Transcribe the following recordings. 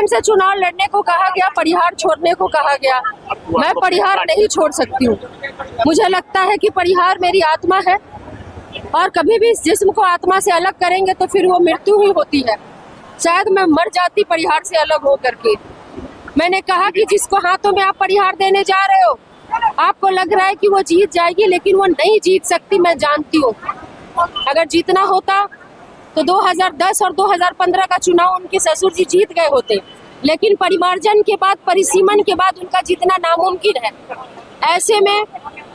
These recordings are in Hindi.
गठबंधन से चुनाव लड़ने को कहा गया, परिहार छोड़ने को कहा गया। मैं परिहार नहीं छोड़ सकती हूँ। मुझे लगता है कि परिहार मेरी आत्मा है और कभी भी इस जिस्म को आत्मा से अलग करेंगे तो फिर वो मृत्यु ही होती है। शायद मैं मर जाती परिहार से अलग हो करके। मैंने कहा कि जिसको हाथों में आप परिहार देने जा रहे हो, आपको लग रहा है कि वो जीत जाएगी, लेकिन वो नहीं जीत सकती, मैं जानती हूँ। अगर जीतना होता तो 2010 और 2015 का चुनाव उनके ससुर जी जीत गए होते, लेकिन परिमार्जन के बाद, परिसीमन के बाद उनका जीतना नामुमकिन है। ऐसे में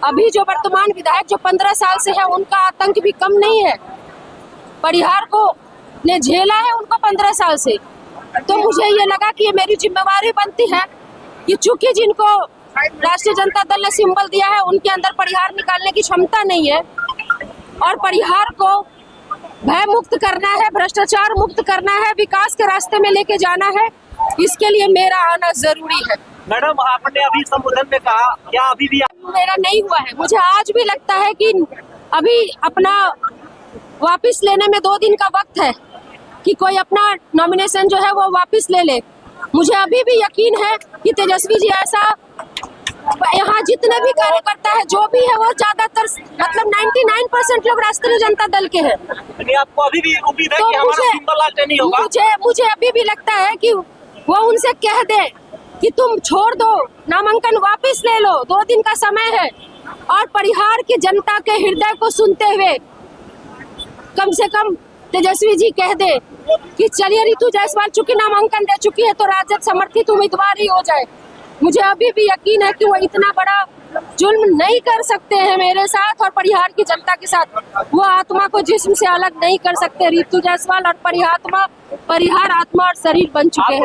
अभी जो वर्तमान विधायक जो 15 साल से है, उनका आतंक भी कम नहीं है। परिहार को ने झेला है उनको 15 साल से, तो मुझे ये लगा कि ये मेरी जिम्मेवारी बनती है कि चूंकि जिनको राष्ट्रीय जनता दल ने सिंबल दिया है, उनके अंदर परिहार निकालने की क्षमता नहीं है और परिहार को भय मुक्त करना है, भ्रष्टाचार मुक्त करना है, विकास के रास्ते में लेके जाना है। इसके लिए मेरा आना जरूरी है। मैडम, आपने अभी संबोधन में कहा, क्या अभी भी मेरा नहीं हुआ है? मुझे आज भी लगता है कि अभी अपना वापस लेने में 2 दिन का वक्त है कि कोई अपना नॉमिनेशन जो है वो वापस ले ले। मुझे अभी भी यकीन है कि तेजस्वी जी ऐसा, यहाँ जितने भी कार्यकर्ता है, जो भी है, वो ज्यादातर मतलब 99% लोग राष्ट्रीय जनता दल के हैं। आपको अभी भी उम्मीद है तो कि हमारा सिंबल लालटेन ही होगा? मुझे अभी भी लगता है कि वो उनसे कह दे कि तुम छोड़ दो, नामांकन वापस ले लो, 2 दिन का समय है। और परिहार की जनता के हृदय को सुनते हुए कम से कम तेजस्वी जी कह दे कि चलिए रितु जायसवाल चूंकि नामांकन दे चुकी है तो राजद समर्थित उम्मीदवार ही हो जाए। मुझे अभी भी यकीन है कि वो इतना बड़ा जुल्म नहीं कर सकते हैं मेरे साथ और परिहार की जनता के साथ। वो आत्मा को जिस्म से अलग नहीं कर सकते। रितु जायसवाल और परिहार आत्मा और शरीर बन चुके हैं।